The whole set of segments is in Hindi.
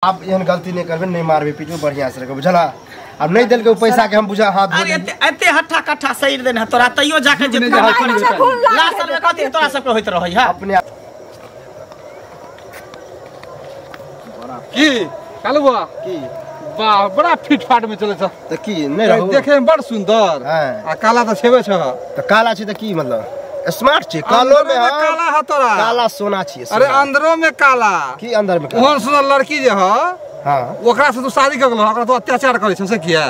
आप एहन गलती नहीं करबे, नहीं मारबे पीटबे बढ़िया से रखबे, बुझला। अब नहीं दिल के पैसा के हम बुझा हाथ धो अरे एते हट्ठा कट्ठा सैर देन तोरा तइयो जाके जे लास्ट में कथि तोरा सब के होइत रहै है अपने की कालुआ की वाह बड़ा फिट फाट में चले छ त की नहीं रहू देखे में बड़ सुंदर आ काला त छेबे छ त काला छी त की मतलब स्मार्ट छी, कालो में काला ह तोरा काला सोना छी। अरे अंदरो में काला की अंदर में काला ओहन सुंदर लड़की जे ह हां ओकरा से तू शादी कर गेलो, ओकरा तू अत्याचार करे छ से किया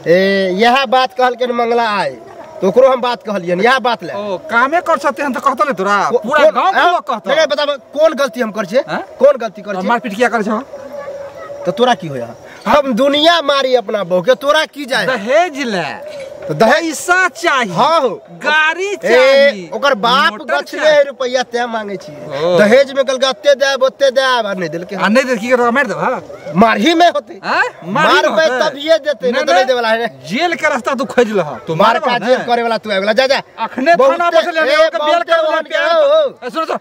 ए यह बात कहल के मंगला आए तो ओकरो हम बात कहलियन, यह बात ले ओ कामे कर सकते हैं त कहत ले तोरा पूरा गांव के लोग कहत नहीं बता कौन गलती हम कर छे, कौन गलती कर छे मारपीट किया करे छ तो तोरा की होया। हम दुनिया मारी अपना बहू के, तोरा की जाए दहेज ले तो दहेज पैसा चाहिए, हां गाड़ी चाहिए, ओकर बाप गछले रुपया ते मांगे छी, दहेज में कल गत्ते देब ओते देब आ नहीं दिल के नहीं दे की कर मार देब मारही में होते मार पे तब ये देते नहीं तो नहीं देवाला है। जेल के रास्ता तू खोज लह, तू मार का जेल करे वाला तू आवेला जा जा अखने थाना बस ले के बेल कर वाला सुन सुन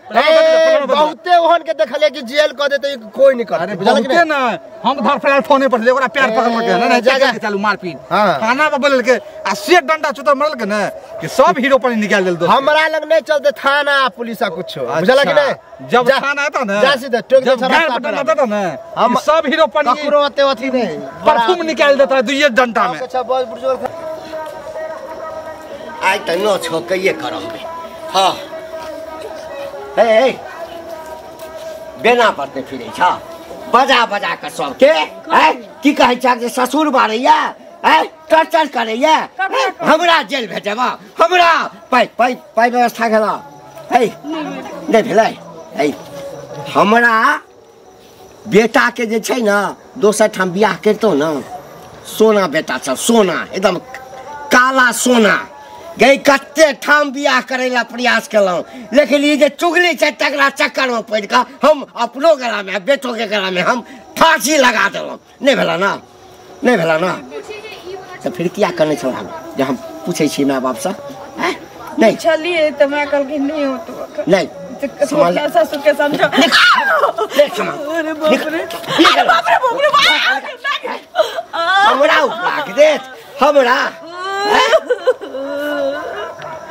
बहुते ओहन के देखले कि जेल क देते कोई नहीं कर बुझल कि ना हम धर फ्लैट फोन पर ले ओकरा प्यार पकड़ के ना जा जा चलू मारपीट थाना पर बोल के आ से डंडा चुतर मरल के ना कि सब हीरो पर निकाल देल दो हमरा लग नहीं चलते थाना पुलिस कुछ बुझल कि नहीं। जब थाना आता ना जा सीधे टोक दे रास्ता पर आता ना हम सब हीरो पर ककरो अते अथी नहीं परफ्यूम निकाल देता है दुइये डंडा में। अच्छा बहुत बुजुर्ग आई त न छ कइए करबे हां हे बेना पड़ते फिरे छ बजा बजा के सब के है की कहै छ जे ससुर बारैया है टर्चर करैया हमरा जेल भेजबा हमरा पाई व्यवस्था केला है नहीं भेलै है हमरा बेटा के जे छै ना दोसर ठाम बियाह करतो ना सोना बेटा सब सोना एकदम काला सोना गई कत्ते ठाम बियाह करे ला प्रयास केलौं, लेकिन ये जे चुगली छै तकरा चक्कर में पड़ के हम अपनो गला में बेटो के गला में हम फांसी लगा देलौं। नहीं भेला ना नहीं भेला ना तो फिर क्या करने छौ हम जे हम पूछे छी माय बाप से हैं नहीं चलिए तो मैं कल के नहीं हो तो नहीं समझ ससुर के समझो देख अरे बाप रे हमरा लाग दे हमरा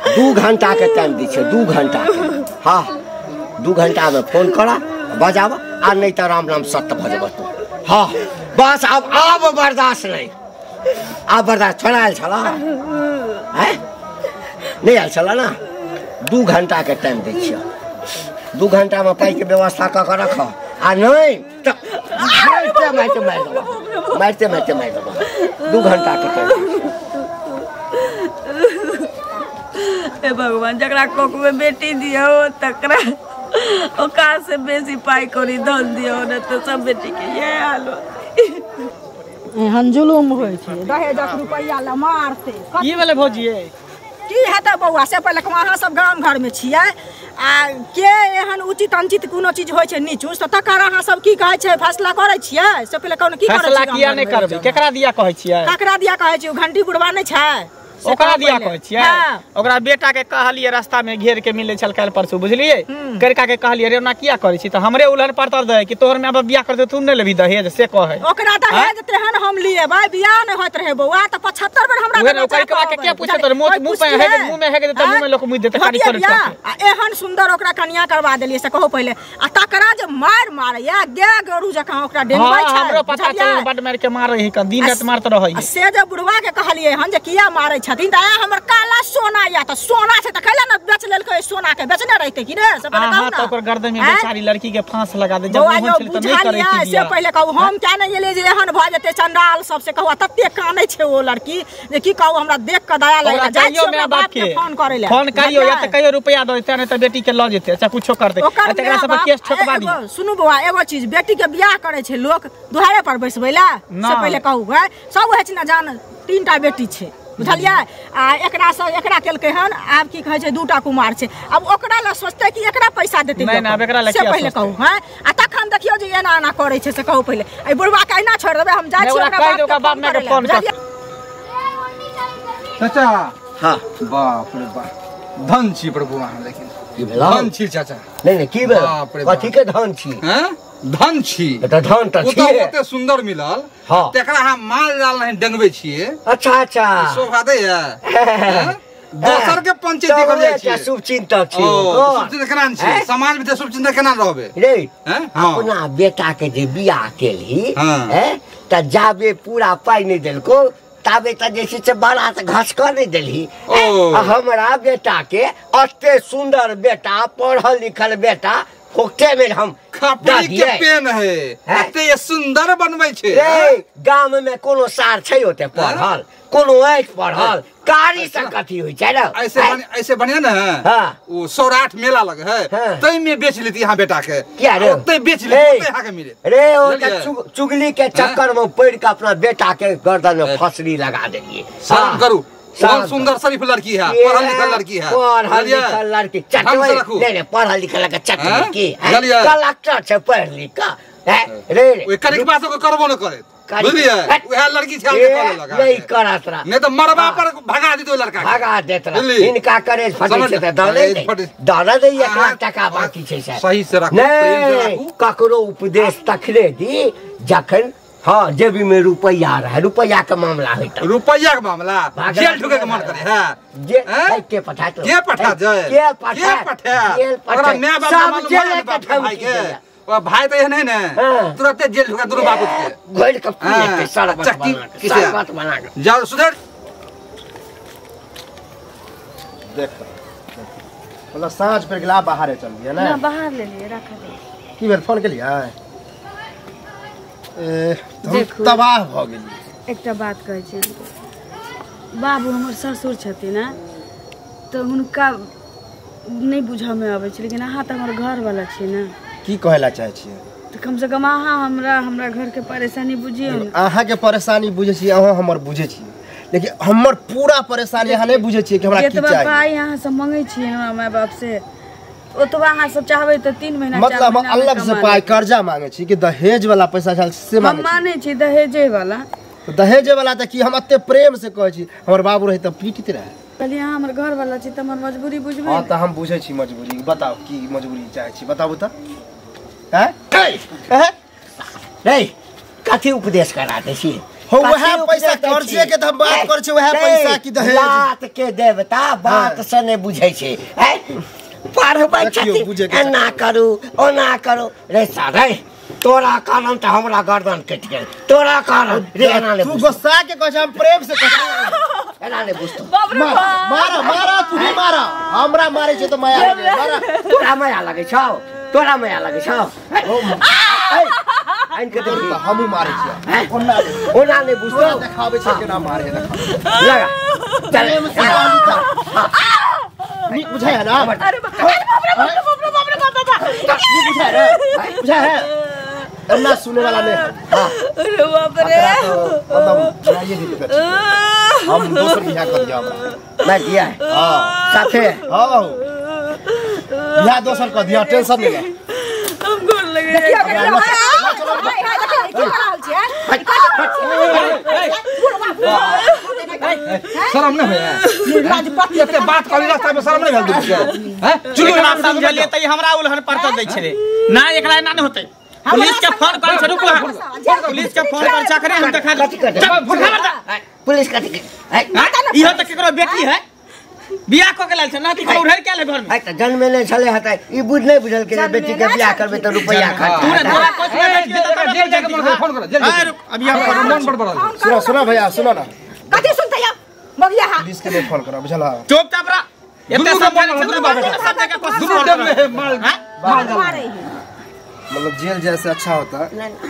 2 घंटा के टाइम दी छै 2 घंटा हाँ 2 घंटा में फोन करा बजाब आ नहीं तो राम राम सत्य भजब तू हाँ बस अब बर्दाश्त नहीं अब बर्दाश्त थोड़ा आयल छला है नहीं आयल छला ना 2 घंटा के टाइम दी छियै 2 घंटा में पाई के व्यवस्था क के रख आ नहीं तो मारते मार देबो 2 घंटा के टाइम। ए भगवान जकरा कोक में बेटी दियो तकरा ओकार से बेसी पाई करी धन दियो न तो सब बेटी के ये हाल एहन जुलुम होय छै दहेजक रुपैया ल मारते की वाले भौजिए की हेतै बौआ से पहिले अहाँ सब गांव घर में छियै आ के एहन उचित अनुचित कोनो चीज होय छै नीचूस त तकर अहाँ सब की कहै छै फैसला करै छियै से पहिले कोनो की करै छियै फैसला किया नहीं करबै केकरा दिया कहै छियै ककरा दिया कहै छियै घंटी बुढ़वा नहीं छै ओकरा दिया कहै छियै ओकरा बेटा के कहलिए रास्ता में घेर के मिले छल काल परसू बुझलिए करका के कहलिए रे ओना किया करै छी त हमरे उलहन पड़तर दे कि तोहर में अब बियाह करते तू नहीं लेबी दहेज से कहै ओकरा दहेज तेहन हम लिए भाई बियाह नहीं होत रहे बौआ त 75 बेर हमरा ओकरा करका के क्या पूछे तोर मुंह पे है मुंह में है त मुंह में लोग मुंह देते खाली कर आ एहन सुंदर ओकरा कन्या करवा देलिए से कहो पहिले आ तकरा जे मार मारैया गे गरू जका ओकरा डेंगबै छै हमरो पता चल बड मार के मारै है दिन रात मारत रहै से जे बुढ़वा के कहलिए हन जे किया मारै छथिन त हमर काला सोना या त सोना छै त कैला न बेच लेलकै सोना के बेचने रहते कि रे से पहिले कहू ना त ओकर गर्दन में बेचारी लड़की के फांस लगा दे जब मोहन छल त नहीं करै थी से पहिले कहू हम क्या नहीं एले जे एहन भ जते चंडाल सब से कहू तत्ते कानै छै ओ लड़की जे की कहू हमरा देख के दया लागल जाइयो में बाप के फोन करै ले फोन करियो या त कहियो रुपया दो त नहीं त बेटी के ल जेते अच्छा कुछो कर दे तकरा सब केस ठोकबा दी। सुनू बौआ एगो चीज बेटी के बियाह करे छै लोग दुहारे पर बैसबैला से पहिले कहू है सब है ना जान 3टा बेटी छै बुझलिए आ एकरा केलकै हन आब की कहै छै 2टा कुमार छै अब ओकरा ल सोचते कि एकरा पैसा देते नहीं ना एकरा ल से पहिले कहू हैं आ तखन देखियो जे एना एना करै छै से कहू पहिले ए बुढ़वा के एना छोड़ देबै हम जाइ छी ओकरा बाप में के फोन कर चाचा हां बाप रे बाप धन छी प्रभु अहाँ लेकिन की भेला धन छी चाचा नहीं की भेला कथि के धन छी हैं धन छी त धन त छी ओते सुंदर मिलल तेकरा हम माल जाल नहीं डंगबे छिए। अच्छा अच्छा शोभा दे है दोसर के पंचायती कर जाय छी शुभ चिंतक छी शुभ चिंतक केना छी समाज में शुभ चिंतक केना रहबे रे अपना बेटा के जे बियाह केली हैं त जाबे पूरा पाई नहीं देलको ताबे त जैसे से बड़ा से घास कर नहीं देली। हमरा बेटा के अते सुंदर बेटा पढ़ल लिखल बेटा फोकटे में हम खपड़ी के पेन है अते ये सुंदर बनबै छे रे गांव में कोनो सार छै ओते पढ़ल कोनो ऐठ पढ़ल कारी से कथी होय छै रे ऐसे बनिया ना वो सौराठ मेला लगे है तई में बेच लेती यहां बेटा के क्या रे ओते बेच लेती ओते यहां के मिले रे ओ चुगली के चक्कर में पड़ के अपना बेटा के गर्दन में फसरी लगा देलिए। शर्म करू बहुत सुंदर शरीफ लड़की है पढ़ल लिखल लड़की है पढ़ल लिखल लड़की चटवे ले पढ़ल लिखल लड़का चटवे की कलेक्टर से पढ़ लिख का रे ओए करेक बात को करबो न करे बुझलिए वह लड़की छल के करे लगा नहीं करत रहा नहीं तो मरबा पर भगा दी तो लड़का भगा देत रहा इनका करे फटे से दाना दे 1 लाख टका बाकी छै सही से रखो प्रेम से रखो ककरो उपदेश तखले दी जखन हाँ जेबी में रुपया रहे रुपया का मामला है रुपया का मामला जेल ठुके के मन करे है जे के पठा तो के पठा जाए के पठा अगर मैं बाप जेल के भाई के भाई तो नहीं ना तुरंत जेल ठुका दोनों बाप के घोड़ के सड़क चक्की किसे बात बना के जाओ सुधर देख मतलब सांझ पे गला बाहर चल दिया ना बाहर ले लिए रख दे की बेर फोन के लिया तबाह भ गेली। एकटा बात कहै छी बाबू हमर ससुर छथिन ना तो हुनका नहीं बुझा में आवे छै लेकिन अहाँ त हमर घर वाला छी ना की कहला चाहे छी तो कम से कम अहाँ हमरा घर के परेशानी बुझियो ना अहाँ के परेशानी बुझे छी अहाँ हमर बुझे छी लेकिन हमर पूरा परेशानी अहाँ नहीं बुझे छी कि हमरा की चाहिए पाई अहाँ से मांगे छी हमरा माय बाप से ओतबा अहाँ सब चाहबे त 3 महीना मतलब अलग से पाई कर्जा मांगे छी कि दहेज वाला पैसा छल से मांगे हम माने छी दहेजे वाला तो दहेजे वाला त की हम अत्ते प्रेम से कहै छी हमर बाबू रहे त पीटित रहे कहलिए हमर घर वाला छी त हमर मजबूरी बुझबे हां त हम बुझै छी मजबूरी बताओ की मजबूरी चाहे छी बताबू त हैं रे कथी उपदेश करा दे छी हो वह पैसा कर्जे के त हम बात कर छी वह पैसा की दहेज बात के देवता बात से नहीं बुझै छी हैं पढ़बै छथि एना करू ओना करू रे सारे तोरा कारण त हमरा गर्दन कटि गेल तोरा कारण रे एना ले तू गुस्सा के कह हम प्रेम से कह एना ले बुझतो मारा तू ही मारा हमरा मारे छै त माया लगे मारा तोरा माया लगे छौ तोरा माया लगे छौ आइन के देखि हमहु मारे छी ओना ले बुझतो देखाबै छै केना मारे लगा चल नी बुझाय है ना अरे बाप रे बाप रे नी बुझाय है बुझाय है अन्ना सुने वाला नहीं अरे बाप रे मतलब बनाइए दी हम दोसर बियाह कर दिया हमरा मैं दिया है हां साथे हां बियाह दोसर कर दिया टेंशन नहीं ले हम गोर लगे देखियो चलो भाई देखियो की हाल छै शर्म नहीं होया राजपति एते बात करी रास्ता में शर्म नहीं भेल तुझे हैं चुलू ना समझलिए त हमरा उलहन पड़त दै छले ना एकरा एना नहीं होतै पुलिस के फोन कर रुक पुलिस के फोन कर चाकरे हम देखा पुलिस कथी इहो त केकरो बेटी है बियाह को के लाल छ ना कि उधर के ले घर में त जन्म में छले हतै ई बुझ नहीं बुझल के बेटी के बियाह करबे त रुपया खर्च तोरा कुछ बेटी के जेल जाके फोन कर जेल अभी हम मन बड़बड़ा सुनो भैया सुनो ना कथी सुनते हो मगिया हां पुलिस के लिए फोन करो बुझला चुप चाप रहा एते सब सब जगह कोशिश कर माल मारे मतलब जेल जैसे अच्छा होता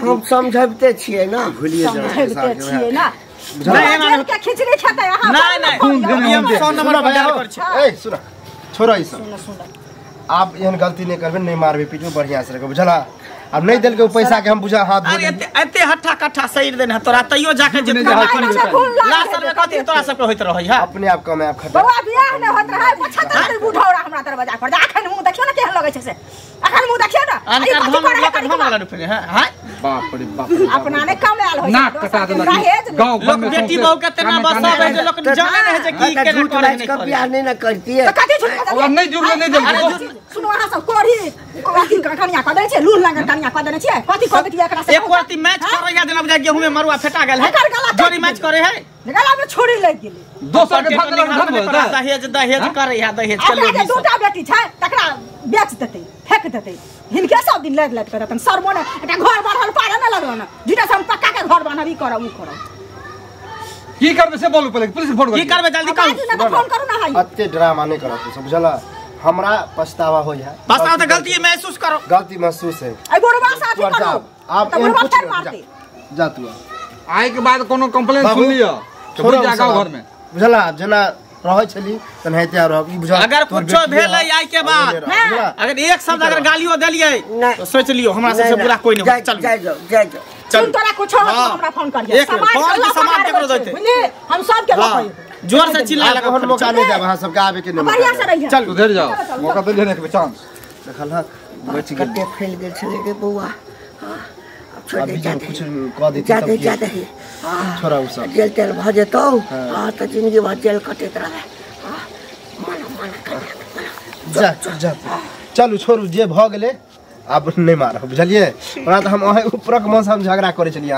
हम समझबते छिए ना भूलिए समझते छिए ना नहीं क्या खिचड़ी खाता है नहीं हम 100 नंबर पर डाल कर छी ए सुनो छोड़ो ई सब आप एहन गलती नहीं करबे नहीं मारबे पीटबे बढ़िया से रखो बुझला अब नहीं दिल के पैसा के हम बुझा हाथ धो अरे एते हट्ठा कट्ठा सही देन है तोरा तइयो जाके जे लास्ट में कथि तोरा सब होइत रहै है अपने आप कमे आप खत्म बउआ बियाह ने होत रहा 75 बुढ़ौरा हमरा दरवाजा पर अखन मुंह देखियो ना केहन लगे छै से अखन मुंह देखियो ना अनकर धन वाला रुपए है हां बाप रे बाप अपना ने कमाल होय नाक कटा देलक गांव लोग बेटी बहू के तना बसाबे जे लोग जाने रहे छै की के करे नहीं बियाह नहीं ना करती है तो कथि झूठ और नहीं जुड़ले नहीं जल्दी सुनो अहाँ सब कोढ़ी अथी कनिया क देने छै लूल लंगर कनिया क देने छै कथि क देतिया एकरा से एक अथी मैच करे या देना बुझा गेहूं में मरुआ फेटा गेल है जोरी मैच करे है गला में छोड़ी लग गेलै दोसर के भाग लग दहेज दहेज करे या दहेज चलो के दूटा बेटी छै तकरा बेच देतै फेंक देतै हिनके सब दिन लग लग करतन सरमो ने एकटा घर बढ़ल पारे न लगल न जीटा से हम पक्का के घर बनबी करब उ करब की करबे से बोलू पहले पुलिस फोन कर की करबे जल्दी करू फोन करू ना हाई अत्ते ड्रामा नहीं करो तू समझला हमरा पछतावा हो है पछतावा तो गलती महसूस करो गलती महसूस है आई गोरबा साथी करो आप तो एहन कुछ कुछ जा तू आए के बाद कोनो कंप्लेंट सुन लियो तो बुझ जागा घर में बुझला जना रहै छली तन हेते रहब ई बुझा अगर कुछो भेलै आई के बाद अगर एक शब्द अगर गालियो देलिए तो सोच लियो हमरा सबसे बुरा कोई नहीं चल जाय चल तोरा कुछो हमरा फोन करिए समाज ककरो देते हम सब के लपै जोर से चिल्ला लगा हम मौका नहीं देब हां सब के आवे के नहीं बढ़िया से रहिए चल उधर जाओ मौका दे लेने के चांस देखल ह बच गेल कते फैल गेल छले के बौआ अभी जो कुछ कह देती सब जाते ही छोड़ा उ सब जेल तेल भ जेतौ हां त जिंदगी भर जेल कटैत रहे जा जा चलू छोड़ू जे भ गेले अब नहीं मार बुझलिए ओना त हम ऊपरक मौसम झगड़ा करे छलिए।